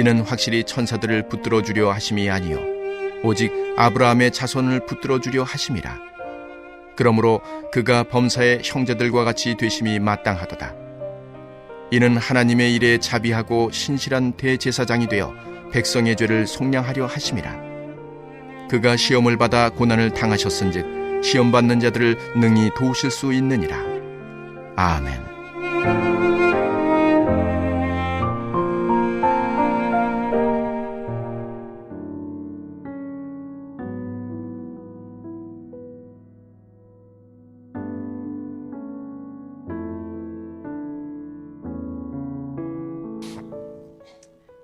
이는 확실히 천사들을 붙들어 주려 하심이 아니요 오직 아브라함의 자손을 붙들어 주려 하심이라. 그러므로 그가 범사의 형제들과 같이 되심이 마땅하도다. 이는 하나님의 일에 자비하고 신실한 대제사장이 되어 백성의 죄를 속량하려 하심이라. 그가 시험을 받아 고난을 당하셨은즉 시험받는 자들을 능히 도우실 수 있느니라. 아멘.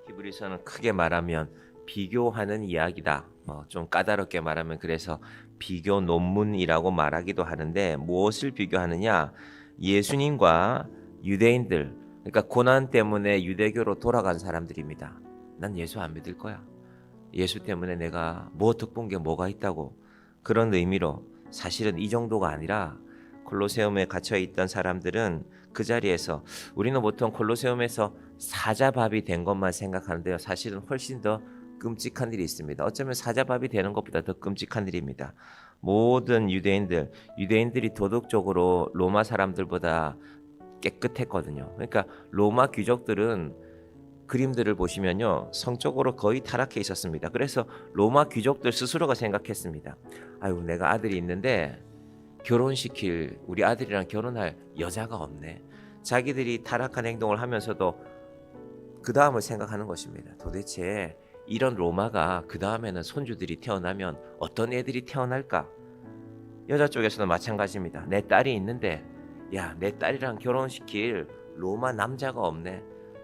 히브리서는 크게 말하면 비교하는 이야기다. 좀 까다롭게 말하면 그래서 비교 논문이라고 말하기도 하는데, 무엇을 비교하느냐? 예수님과 유대인들, 그러니까 고난 때문에 유대교로 돌아간 사람들입니다. 난 예수 안 믿을 거야. 예수 때문에 내가 뭐 득본 게 뭐가 있다고. 그런 의미로 사실은 이 정도가 아니라 콜로세움에 갇혀 있던 사람들은 그 자리에서, 우리는 보통 콜로세움에서 사자밥이 된 것만 생각하는데요, 사실은 훨씬 더 끔찍한 일이 있습니다. 어쩌면 사자밥이 되는 것보다 더 끔찍한 일입니다. 모든 유대인들이 도덕적으로 로마 사람들보다 깨끗했거든요. 그러니까 로마 귀족들은 그림들을 보시면요, 성적으로 거의 타락해 있었습니다. 그래서 로마 귀족들 스스로가 생각했습니다. 아유, 내가 아들이 있는데 결혼시킬, 우리 아들이랑 결혼할 여자가 없네. 자기들이 타락한 행동을 하면서도 그 다음을 생각하는 것입니다. 도대체 이런 로마가 그 다음에는 손주들이 태어나면 어떤 애들이 태어날까? 여자 쪽에서는 마찬가지입니다. 내 딸이 있는데, 야, 내 딸이랑 결혼시킬 로마 남자가 없네.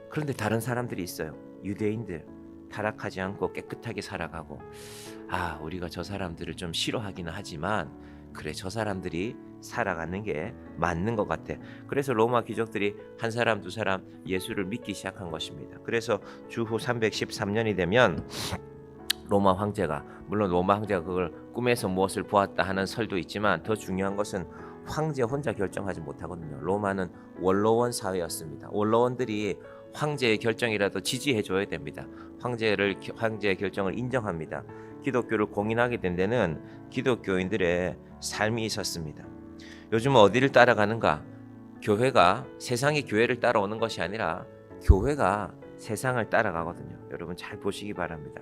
그런데 다른 사람들이 있어요. 유대인들, 타락하지 않고 깨끗하게 살아가고, 아, 우리가 저 사람들을 좀 싫어하기는 하지만 그래, 저 사람들이 살아가는 게 맞는 것 같아. 그래서 로마 귀족들이 한 사람 두 사람 예수를 믿기 시작한 것입니다. 그래서 주후 313년이 되면 로마 황제가, 물론 로마 황제가 그걸 꿈에서 무엇을 보았다 하는 설도 있지만, 더 중요한 것은 황제 혼자 결정하지 못하거든요. 로마는 원로원 사회였습니다. 원로원들이 황제의 결정이라도 지지해 줘야 됩니다. 황제의 결정을 인정합니다. 기독교를 공인하게 된 데는 기독교인들의 삶이 있었습니다. 요즘은 어디를 따라가는가? 교회가 세상이 교회를 따라오는 것이 아니라 교회가 세상을 따라가거든요. 여러분 잘 보시기 바랍니다.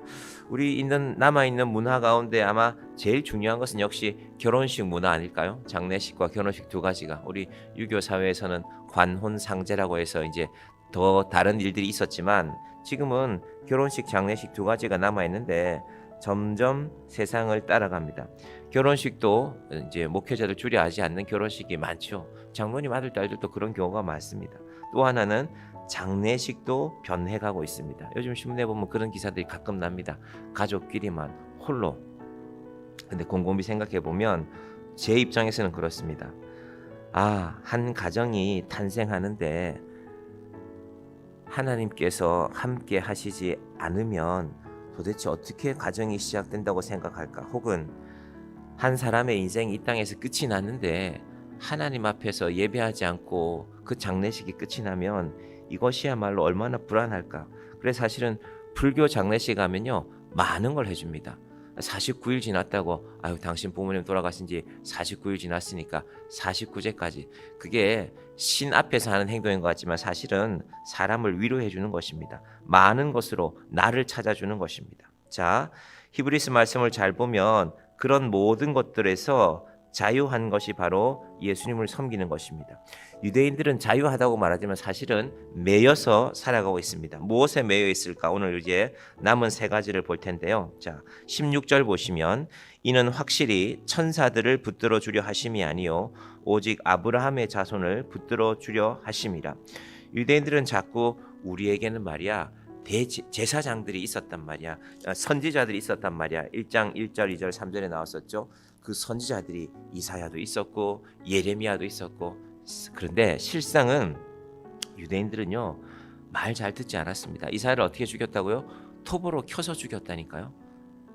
우리 남아있는 문화 가운데 아마 제일 중요한 것은 역시 결혼식 문화 아닐까요? 장례식과 결혼식 두 가지가, 우리 유교 사회에서는 관혼상제라고 해서 이제 더 다른 일들이 있었지만, 지금은 결혼식, 장례식 두 가지가 남아있는데 점점 세상을 따라갑니다. 결혼식도 이제 목회자들 주례하지 않는 결혼식이 많죠. 장로님 아들, 딸들도 그런 경우가 많습니다. 또 하나는 장례식도 변해가고 있습니다. 요즘 신문에 보면 그런 기사들이 가끔 납니다. 가족끼리만 홀로. 근데 곰곰이 생각해 보면 제 입장에서는 그렇습니다. 한 가정이 탄생하는데 하나님께서 함께 하시지 않으면 도대체 어떻게 가정이 시작된다고 생각할까? 혹은 한 사람의 인생이 이 땅에서 끝이 났는데 하나님 앞에서 예배하지 않고 그 장례식이 끝이 나면 이것이야말로 얼마나 불안할까? 그래서 사실은 불교 장례식 가면요, 많은 걸 해줍니다. 49일 지났다고, 아유, 당신 부모님 돌아가신 지 49일 지났으니까 49제까지. 그게 신 앞에서 하는 행동인 것 같지만 사실은 사람을 위로해 주는 것입니다. 많은 것으로 나를 찾아주는 것입니다. 자, 히브리스 말씀을 잘 보면 그런 모든 것들에서 자유한 것이 바로 예수님을 섬기는 것입니다. 유대인들은 자유하다고 말하지만 사실은 매여서 살아가고 있습니다. 무엇에 매여 있을까? 오늘 이제 남은 세 가지를 볼 텐데요. 자, 16절 보시면, 이는 확실히 천사들을 붙들어 주려 하심이 아니요 오직 아브라함의 자손을 붙들어 주려 하심이라. 유대인들은 자꾸 우리에게는 말이야 제사장들이 있었단 말이야, 선지자들이 있었단 말이야. 1장 1절 2절 3절에 나왔었죠. 그 선지자들이 이사야도 있었고 예레미야도 있었고. 그런데 실상은 유대인들은요, 말 잘 듣지 않았습니다. 이사야를 어떻게 죽였다고요? 톱으로 켜서 죽였다니까요.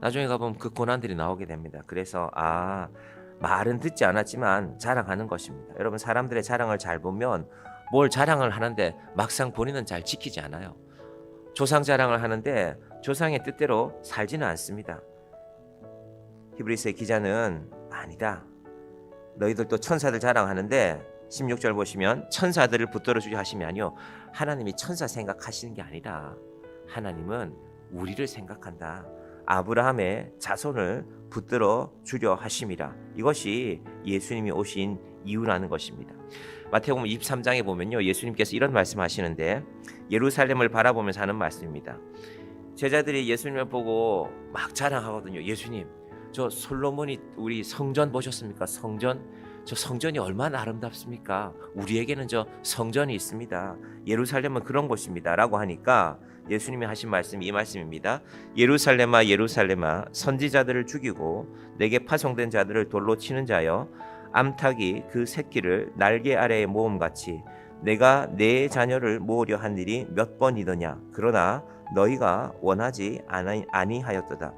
나중에 가보면 그 고난들이 나오게 됩니다. 그래서 말은 듣지 않았지만 자랑하는 것입니다. 여러분, 사람들의 자랑을 잘 보면 뭘 자랑을 하는데 막상 본인은 잘 지키지 않아요. 조상 자랑을 하는데 조상의 뜻대로 살지는 않습니다. 히브리서의 기자는 아니다. 너희들도 천사들 자랑하는데 16절 보시면 천사들을 붙들어 주려 하심이 아니요 하나님이 천사 생각하시는 게 아니라 하나님은 우리를 생각한다. 아브라함의 자손을 붙들어 주려 하심이라. 이것이 예수님이 오신 이유라는 것입니다. 마태복음 23장에 보면요, 예수님께서 이런 말씀하시는데 예루살렘을 바라보면서 하는 말씀입니다. 제자들이 예수님을 보고 막 자랑하거든요. 예수님, 저 솔로몬이 우리 성전 보셨습니까? 저 성전이 얼마나 아름답습니까? 우리에게는 저 성전이 있습니다. 예루살렘은 그런 곳입니다. 라고 하니까 예수님이 하신 말씀이 이 말씀입니다. 예루살렘아 예루살렘아 선지자들을 죽이고 내게 파송된 자들을 돌로 치는 자여, 암탉이 그 새끼를 날개 아래에 모음같이 내가 내 자녀를 모으려 한 일이 몇 번이더냐. 그러나 너희가 원하지 아니하였도다.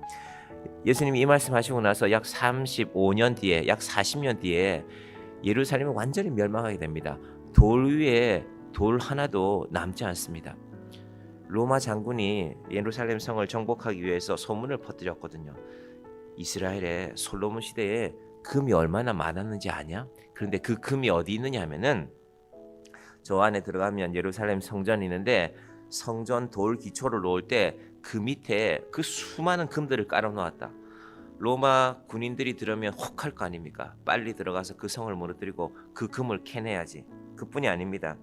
예수님이 이 말씀하시고 나서 약 35년 뒤에, 약 40년 뒤에 예루살렘이 완전히 멸망하게 됩니다. 돌 위에 돌 하나도 남지 않습니다. 로마 장군이 예루살렘 성을 정복하기 위해서 소문을 퍼뜨렸거든요. 이스라엘의 솔로몬 시대에 금이 얼마나 많았는지 아냐? 그런데 그 금이 어디 있느냐 하면은 저 안에 들어가면 예루살렘 성전이 있는데 성전 돌 기초를 놓을 때 그 밑에 그 수많은 금들을 깔아 놓았다. 로마 군인들이 들으면 혹할 거 아닙니까? 빨리 들어가서 그 성을 무너뜨리고 그 금을 캐내야지. 그뿐이 아닙니다.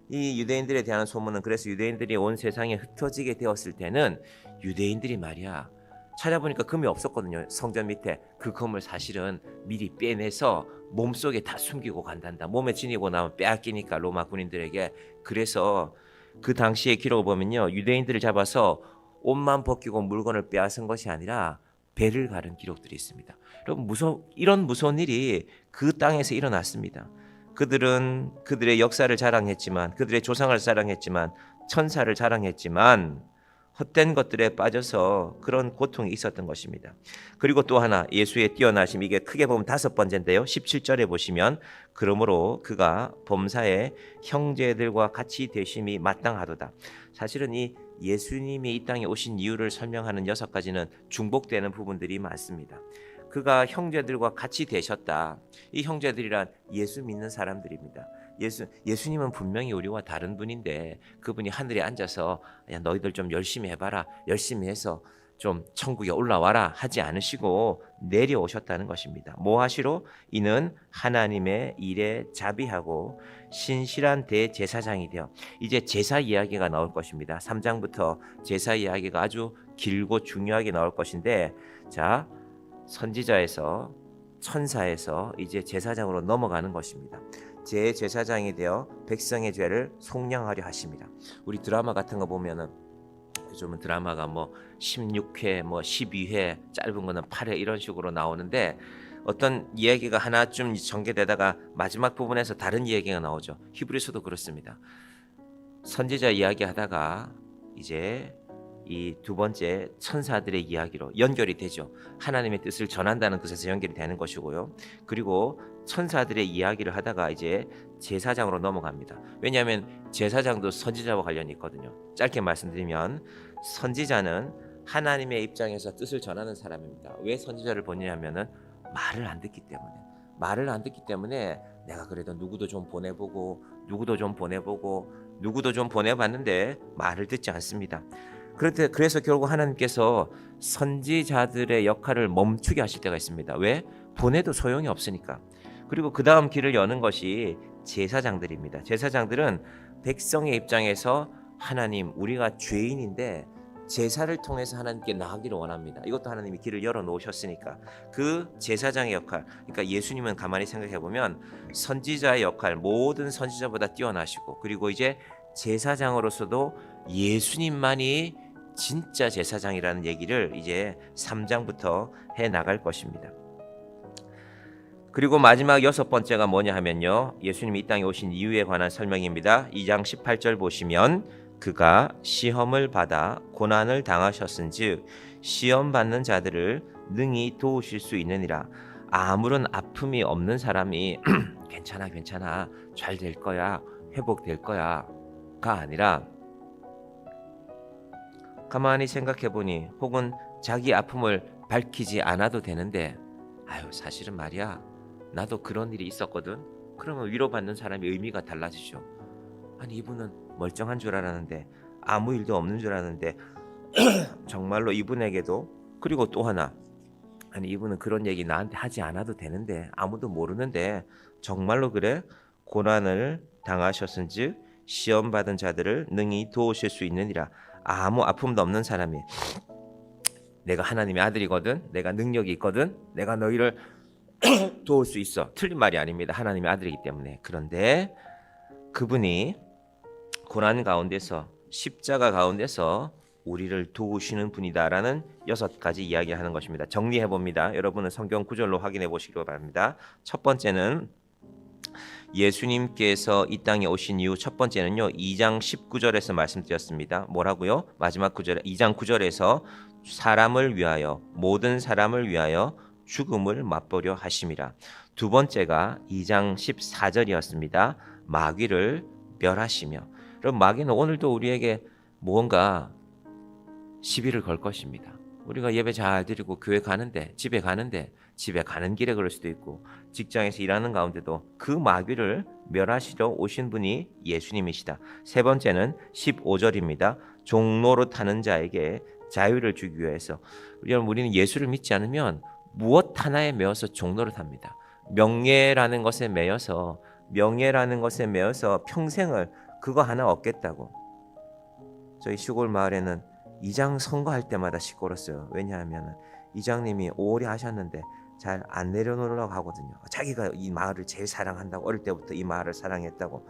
이 유대인들에 대한 소문은, 그래서 유대인들이 온 세상에 흩어지게 되었을 때는 유대인들이 말이야, 찾아보니까 금이 없었거든요. 성전 밑에 그 금을 사실은 미리 빼내서 몸속에 다 숨기고 간단다. 몸에 지니고 나면 빼앗기니까 로마 군인들에게. 그래서 그 당시의 기록을 보면요, 유대인들을 잡아서 옷만 벗기고 물건을 빼앗은 것이 아니라 배를 가른 기록들이 있습니다. 여러분, 이런 무서운 일이 그 땅에서 일어났습니다. 그들은 그들의 역사를 자랑했지만, 그들의 조상을 자랑했지만, 천사를 자랑했지만 헛된 것들에 빠져서 그런 고통이 있었던 것입니다. 그리고 또 하나, 예수의 뛰어나심, 이게 크게 보면 5번째인데요. 17절에 보시면 그러므로 그가 범사의 형제들과 같이 되심이 마땅하도다. 사실은 이 예수님이 이 땅에 오신 이유를 설명하는 6가지는 중복되는 부분들이 많습니다. 그가 형제들과 같이 되셨다. 이 형제들이란 예수 믿는 사람들입니다. 예수님은 분명히 우리와 다른 분인데 그분이 하늘에 앉아서 야, 너희들 좀 열심히 해봐라, 열심히 해서 좀 천국에 올라와라 하지 않으시고 내려오셨다는 것입니다. 뭐 하시러? 이는 하나님의 일에 자비하고 신실한 대제사장이 되어, 이제 제사 이야기가 나올 것입니다. 3장부터 제사 이야기가 아주 길고 중요하게 나올 것인데, 자, 선지자에서 천사에서 이제 제사장으로 넘어가는 것입니다. 제사장이 되어 백성의 죄를 속량하려 하십니다. 우리 드라마 같은 거 보면은 요즘은 드라마가 뭐 16회, 뭐 12회, 짧은 거는 8회 이런 식으로 나오는데 어떤 이야기가 하나쯤 전개되다가 마지막 부분에서 다른 이야기가 나오죠. 히브리서도 그렇습니다. 선지자 이야기하다가 이제 이 두 번째 천사들의 이야기로 연결이 되죠. 하나님의 뜻을 전한다는 뜻에서 연결이 되는 것이고요. 그리고 천사들의 이야기를 하다가 이제 제사장으로 넘어갑니다. 왜냐하면 제사장도 선지자와 관련이 있거든요. 짧게 말씀드리면 선지자는 하나님의 입장에서 뜻을 전하는 사람입니다. 왜 선지자를 보느냐면은 말을 안 듣기 때문에 내가 그래도 누구도 좀 보내보고 누구도 좀 보내봤는데 말을 듣지 않습니다. 그래서 결국 하나님께서 선지자들의 역할을 멈추게 하실 때가 있습니다. 왜? 보내도 소용이 없으니까. 그리고 그 다음 길을 여는 것이 제사장들입니다. 제사장들은 백성의 입장에서 하나님, 우리가 죄인인데 제사를 통해서 하나님께 나아가기를 원합니다. 이것도 하나님이 길을 열어놓으셨으니까 그 제사장의 역할, 그러니까 예수님은 가만히 생각해보면 선지자의 역할, 모든 선지자보다 뛰어나시고, 그리고 이제 제사장으로서도 예수님만이 진짜 제사장이라는 얘기를 이제 3장부터 해 나갈 것입니다. 그리고 마지막 6번째가 뭐냐 하면요, 예수님이 이 땅에 오신 이유에 관한 설명입니다. 2장 18절 보시면 그가 시험을 받아 고난을 당하셨은즉 시험 받는 자들을 능히 도우실 수 있느니라. 아무런 아픔이 없는 사람이 괜찮아 잘 될 거야, 회복될 거야가 아니라 가만히 생각해 보니 혹은 자기 아픔을 밝히지 않아도 되는데 아유 사실은 말이야 나도 그런 일이 있었거든. 그러면 위로받는 사람의 의미가 달라지죠. 아니 이분은 멀쩡한 줄 알았는데 아무 일도 없는 줄 알았는데 정말로 이분에게도 그리고 또 하나 아니 이분은 그런 얘기 나한테 하지 않아도 되는데 아무도 모르는데 정말로 그래? 고난을 당하셨은즉 시험 받은 자들을 능히 도우실 수 있느니라. 아무 아픔도 없는 사람이 내가 하나님의 아들이거든. 내가 능력이 있거든. 내가 너희를 도울 수 있어. 틀린 말이 아닙니다. 하나님의 아들이기 때문에. 그런데 그분이 고난 가운데서 십자가 가운데서 우리를 도우시는 분이다라는 6가지 이야기를 하는 것입니다. 정리해 봅니다. 여러분은 성경 구절로 확인해 보시기 바랍니다. 첫 번째는 예수님께서 이 땅에 오신 이후 첫 번째는요. 2장 19절에서 말씀드렸습니다. 뭐라고요? 마지막 구절에 2장 9절에서 사람을 위하여 모든 사람을 위하여 죽음을 맛보려 하심이라. 두 번째가 2장 14절이었습니다. 마귀를 멸하시며. 그럼 마귀는 오늘도 우리에게 무언가 시비를 걸 것입니다. 우리가 예배 잘 드리고 교회 가는데 집에 가는 길에 그럴 수도 있고 직장에서 일하는 가운데도 그 마귀를 멸하시러 오신 분이 예수님이시다. 세 번째는 15절입니다. 종로로 타는 자에게 자유를 주기 위해서. 여러분 우리는 예수를 믿지 않으면 무엇 하나에 매여서 종로를 탑니다. 명예라는 것에 매여서 평생을 그거 하나 얻겠다고. 저희 시골 마을에는 이장 선거할 때마다 시끄러웠어요. 왜냐하면 이장님이 오래 하셨는데 잘 안 내려놓으려고 하거든요. 자기가 이 마을을 제일 사랑한다고 어릴 때부터 이 마을을 사랑했다고.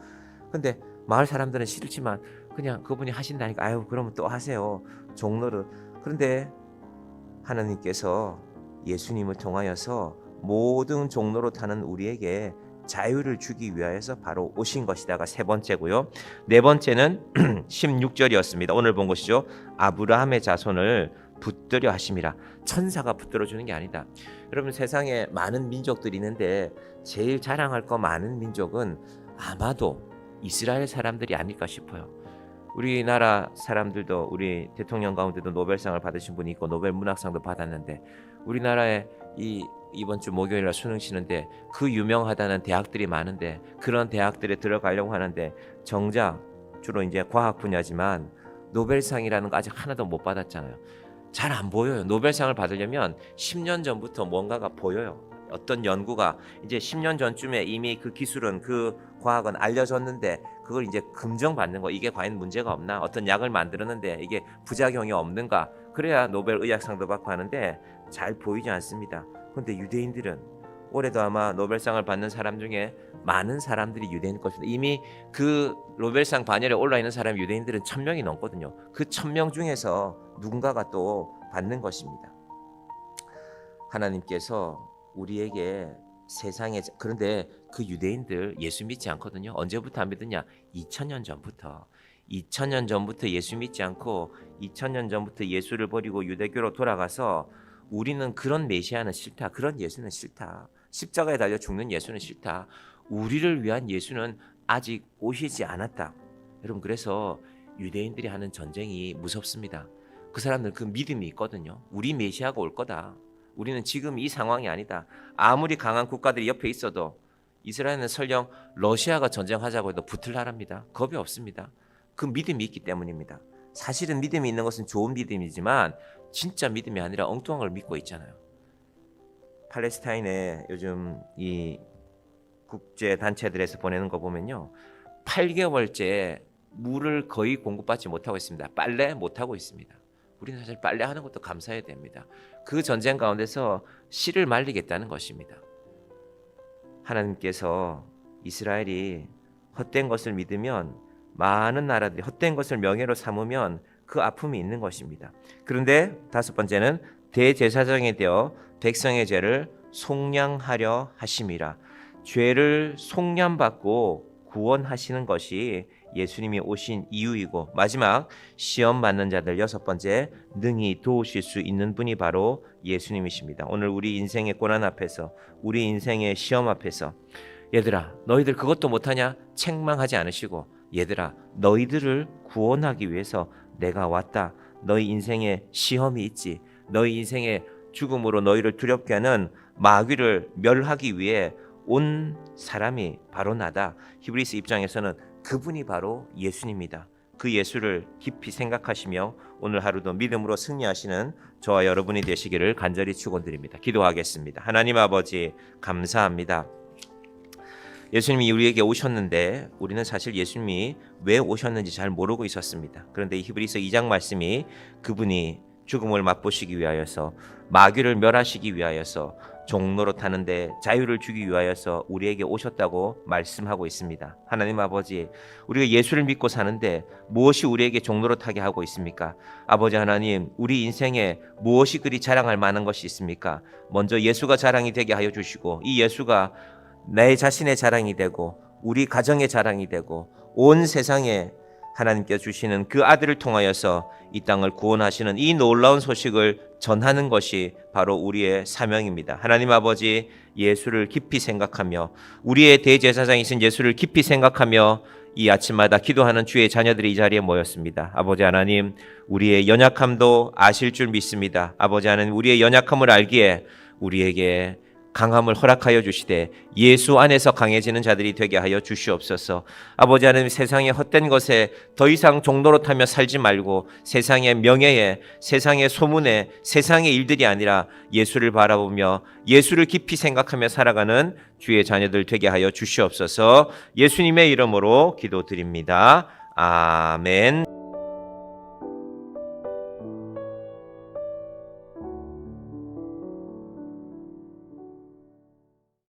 근데 마을 사람들은 싫지만 그냥 그분이 하신다니까 아유 그러면 또 하세요. 종로를. 그런데 하나님께서 예수님을 통하여서 모든 종로로 타는 우리에게 자유를 주기 위하여서 바로 오신 것이다가 세 번째고요. 네 번째는 16절이었습니다. 오늘 본 것이죠. 아브라함의 자손을 붙들여 하심이라. 천사가 붙들어 주는 게 아니다. 여러분 세상에 많은 민족들이 있는데 제일 자랑할 거 많은 민족은 아마도 이스라엘 사람들이 아닐까 싶어요. 우리나라 사람들도 우리 대통령 가운데도 노벨상을 받으신 분이 있고 노벨 문학상도 받았는데 우리나라에 이번 주 목요일날 수능 치는데 그 유명하다는 대학들이 많은데 그런 대학들에 들어가려고 하는데 정작 주로 이제 과학 분야지만 노벨상이라는 거 아직 하나도 못 받았잖아요. 잘 안 보여요. 노벨상을 받으려면 10년 전부터 뭔가가 보여요. 어떤 연구가 이제 10년 전쯤에 이미 그 기술은 그 과학은 알려졌는데 그걸 이제 긍정받는 거 이게 과연 문제가 없나? 어떤 약을 만들었는데 이게 부작용이 없는가? 그래야 노벨 의학상도 받고 하는데 잘 보이지 않습니다. 그런데 유대인들은 올해도 아마 노벨상을 받는 사람 중에 많은 사람들이 유대인 것입니다. 이미 그 노벨상 반열에 올라 있는 사람 유대인들은 1000명이 넘거든요. 그 1000명 중에서 누군가가 또 받는 것입니다. 하나님께서 우리에게 세상에 그런데 그 유대인들 예수 믿지 않거든요. 언제부터 안 믿느냐? 2000년 전부터 예수 믿지 않고 2000년 전부터 예수를 버리고 유대교로 돌아가서 우리는 그런 메시아는 싫다. 그런 예수는 싫다. 십자가에 달려 죽는 예수는 싫다. 우리를 위한 예수는 아직 오시지 않았다. 여러분 그래서 유대인들이 하는 전쟁이 무섭습니다. 그 사람들은 그 믿음이 있거든요. 우리 메시아가 올 거다. 우리는 지금 이 상황이 아니다. 아무리 강한 국가들이 옆에 있어도 이스라엘은 설령 러시아가 전쟁하자고 해도 붙을 나라입니다. 겁이 없습니다. 그 믿음이 있기 때문입니다. 사실은 믿음이 있는 것은 좋은 믿음이지만 진짜 믿음이 아니라 엉뚱한 걸 믿고 있잖아요. 팔레스타인에 요즘 이 국제 단체들에서 보내는 거 보면요. 8개월째 물을 거의 공급받지 못하고 있습니다. 빨래 못하고 있습니다. 우리는 사실 빨래하는 것도 감사해야 됩니다. 그 전쟁 가운데서 씨를 말리겠다는 것입니다. 하나님께서 이스라엘이 헛된 것을 믿으면 많은 나라들이 헛된 것을 명예로 삼으면 그 아픔이 있는 것입니다. 그런데 다섯 번째는 대제사장이 되어 백성의 죄를 속량하려 하심이라. 죄를 속량받고 구원하시는 것이 예수님이 오신 이유이고 마지막 시험 받는 자들 여섯 번째 능히 도우실 수 있는 분이 바로 예수님이십니다. 오늘 우리 인생의 고난 앞에서 우리 인생의 시험 앞에서 얘들아 너희들 그것도 못하냐 책망하지 않으시고 얘들아 너희들을 구원하기 위해서 내가 왔다. 너희 인생에 시험이 있지. 너희 인생에 죽음으로 너희를 두렵게 하는 마귀를 멸하기 위해 온 사람이 바로 나다. 히브리서 입장에서는 그분이 바로 예수님이다. 그 예수를 깊이 생각하시며 오늘 하루도 믿음으로 승리하시는 저와 여러분이 되시기를 간절히 축원드립니다. 기도하겠습니다. 하나님 아버지 감사합니다. 예수님이 우리에게 오셨는데 우리는 사실 예수님이 왜 오셨는지 잘 모르고 있었습니다. 그런데 이 히브리서 2장 말씀이 그분이 죽음을 맛보시기 위하여서 마귀를 멸하시기 위하여서 종로로 타는데 자유를 주기 위하여서 우리에게 오셨다고 말씀하고 있습니다. 하나님 아버지, 우리가 예수를 믿고 사는데 무엇이 우리에게 종로로 타게 하고 있습니까? 아버지 하나님, 우리 인생에 무엇이 그리 자랑할 만한 것이 있습니까? 먼저 예수가 자랑이 되게 하여 주시고 이 예수가 내 자신의 자랑이 되고 우리 가정의 자랑이 되고 온 세상에 하나님께 주시는 그 아들을 통하여서 이 땅을 구원하시는 이 놀라운 소식을 전하는 것이 바로 우리의 사명입니다. 하나님 아버지, 예수를 깊이 생각하며 우리의 대제사장이신 예수를 깊이 생각하며 이 아침마다 기도하는 주의 자녀들이 이 자리에 모였습니다. 아버지 하나님, 우리의 연약함도 아실 줄 믿습니다. 아버지 하나님, 우리의 연약함을 알기에 우리에게 강함을 허락하여 주시되 예수 안에서 강해지는 자들이 되게 하여 주시옵소서. 아버지 하나님, 세상의 헛된 것에 더 이상 종로로 타며 살지 말고 세상의 명예에, 세상의 소문에, 세상의 일들이 아니라 예수를 바라보며 예수를 깊이 생각하며 살아가는 주의 자녀들 되게 하여 주시옵소서. 예수님의 이름으로 기도드립니다. 아멘.